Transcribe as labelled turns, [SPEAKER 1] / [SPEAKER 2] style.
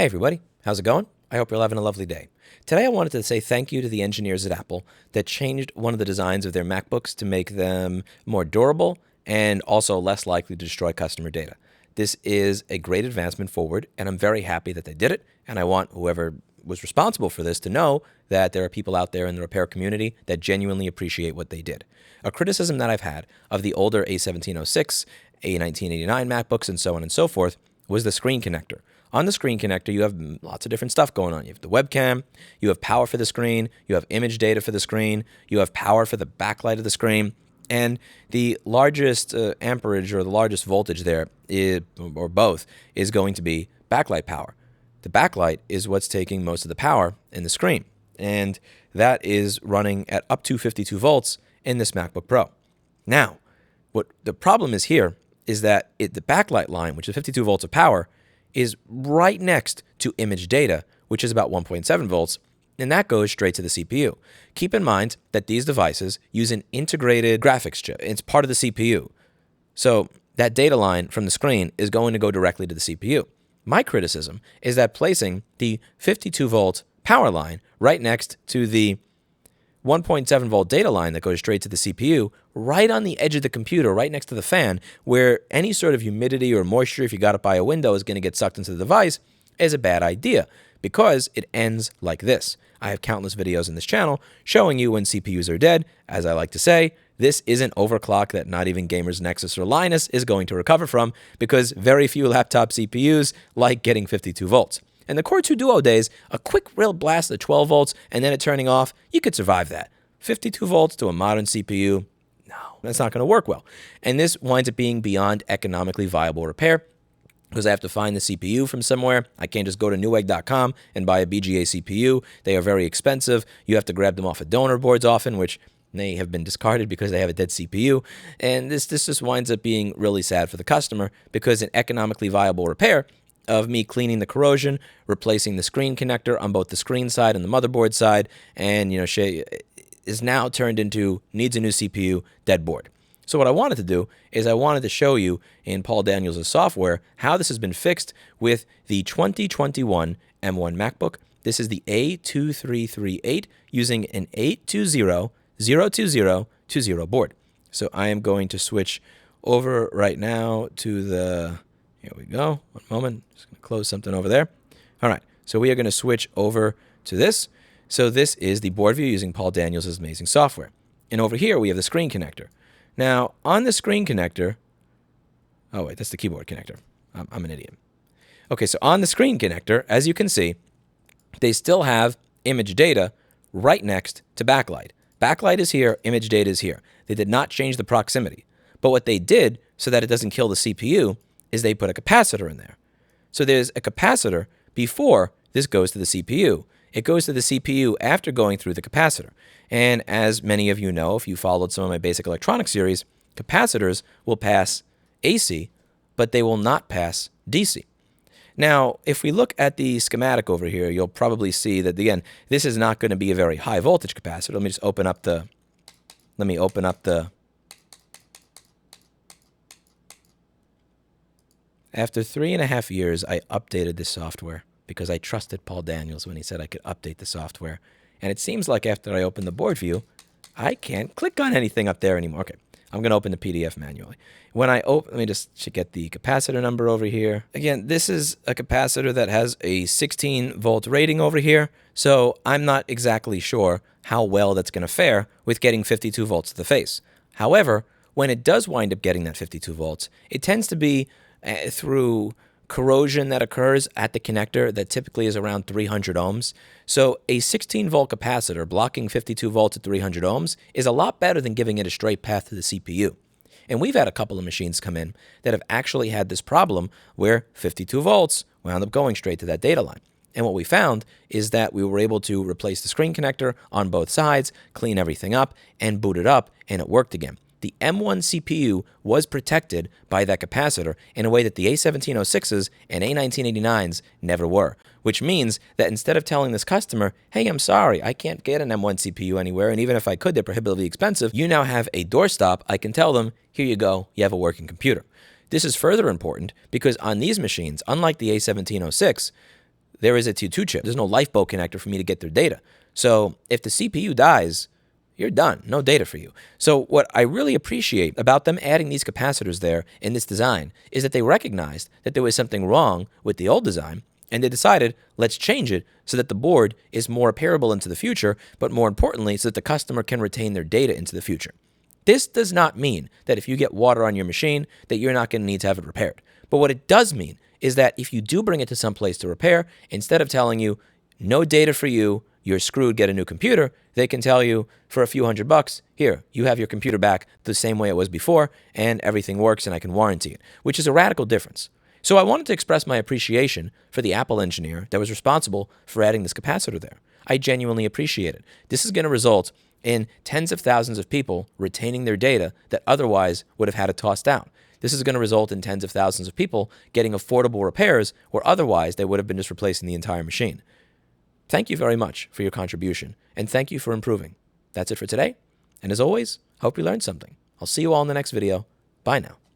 [SPEAKER 1] Hey everybody, how's it going? I hope you're having a lovely day. Today I wanted to say thank you to the engineers at Apple that changed one of the designs of their MacBooks to make them more durable and also less likely to destroy customer data. This is a great advancement forward, and I'm very happy that they did it, and I want whoever was responsible for this to know that there are people out there in the repair community that genuinely appreciate what they did. A criticism that I've had of the older A1706, A1989 MacBooks, and so on and so forth was the screen connector. On the screen connector, you have lots of different stuff going on. You have the webcam, you have power for the screen, you have image data for the screen, you have power for the backlight of the screen, and the largest amperage or the largest voltage there, or both, is going to be backlight power. The backlight is what's taking most of the power in the screen, and that is running at up to 52 volts in this MacBook Pro. Now, what the problem is here is that the backlight line, which is 52 volts of power, is right next to image data, which is about 1.7 volts, and that goes straight to the CPU. Keep in mind that these devices use an integrated graphics chip. It's part of the CPU. So that data line from the screen is going to go directly to the CPU. My criticism is that placing the 52 volt power line right next to the 1.7 volt data line that goes straight to the CPU, right on the edge of the computer, right next to the fan, where any sort of humidity or moisture, if you got it by a window, is going to get sucked into the device, is a bad idea because it ends like this. I have countless videos in this channel showing you when CPUs are dead. As I like to say, this isn't overclock that not even Gamers Nexus or Linus is going to recover from because very few laptop CPUs like getting 52 volts. In the Core 2 Duo days, a quick real blast of 12 volts and then it turning off, you could survive that. 52 volts to a modern CPU, no, that's not going to work well. And this winds up being beyond economically viable repair because I have to find the CPU from somewhere. I can't just go to Newegg.com and buy a BGA CPU. They are very expensive. You have to grab them off of donor boards often, which may have been discarded because they have a dead CPU. And this just winds up being really sad for the customer because an economically viable repair of me cleaning the corrosion, replacing the screen connector on both the screen side and the motherboard side, and is now turned into needs a new CPU, dead board. So what I wanted to do is I wanted to show you in Paul Daniels' software how this has been fixed with the 2021 M1 MacBook. This is the A2338 using an 820-02020 board. So I am going to switch over right now to the... Here we go. One moment. Just going to close something over there. All right. So we are going to switch over to this. So this is the board view using Paul Daniels' amazing software. And over here, we have the screen connector. Now, on the screen connector... Oh, wait. That's the keyboard connector. I'm an idiot. Okay. So on the screen connector, as you can see, they still have image data right next to backlight. Backlight is here. Image data is here. They did not change the proximity. But what they did, so that it doesn't kill the CPU, is they put a capacitor in there. So there's a capacitor before this goes to the CPU. It goes to the CPU after going through the capacitor. And as many of you know, if you followed some of my basic electronics series, capacitors will pass AC, but they will not pass DC. Now, if we look at the schematic over here, you'll probably see that, again, this is not going to be a very high voltage capacitor. Let me just open up the... After 3.5 years, I updated this software because I trusted Paul Daniels when he said I could update the software. And it seems like after I open the board view, I can't click on anything up there anymore. Okay, I'm going to open the PDF manually. When I open, let me just get the capacitor number over here. Again, this is a capacitor that has a 16 volt rating over here. So I'm not exactly sure how well that's going to fare with getting 52 volts to the face. However, when it does wind up getting that 52 volts, it tends to be through corrosion that occurs at the connector that typically is around 300 ohms. So a 16 volt capacitor blocking 52 volts at 300 ohms is a lot better than giving it a straight path to the CPU. And we've had a couple of machines come in that have actually had this problem where 52 volts wound up going straight to that data line. And what we found is that we were able to replace the screen connector on both sides, clean everything up, and boot it up, and it worked again. The M1 CPU was protected by that capacitor in a way that the A1706s and A1989s never were, which means that instead of telling this customer, hey, I'm sorry, I can't get an M1 CPU anywhere, and even if I could, they're prohibitively expensive, you now have a doorstop. I can tell them, here you go, you have a working computer. This is further important because on these machines, unlike the A1706, there is a T2 chip. There's no Lifeboat connector for me to get their data. So if the CPU dies, you're done. No data for you. So what I really appreciate about them adding these capacitors there in this design is that they recognized that there was something wrong with the old design, and they decided, let's change it so that the board is more repairable into the future, but more importantly, so that the customer can retain their data into the future. This does not mean that if you get water on your machine that you're not going to need to have it repaired. But what it does mean is that if you do bring it to some place to repair, instead of telling you, no data for you, you're screwed, get a new computer, they can tell you for a few $100, here, you have your computer back the same way it was before, and everything works and I can warranty it, which is a radical difference. So I wanted to express my appreciation for the Apple engineer that was responsible for adding this capacitor there. I genuinely appreciate it. This is going to result in tens of thousands of people retaining their data that otherwise would have had it tossed out. This is going to result in tens of thousands of people getting affordable repairs where otherwise they would have been just replacing the entire machine. Thank you very much for your contribution, and thank you for improving. That's it for today, and as always, I hope you learned something. I'll see you all in the next video. Bye now.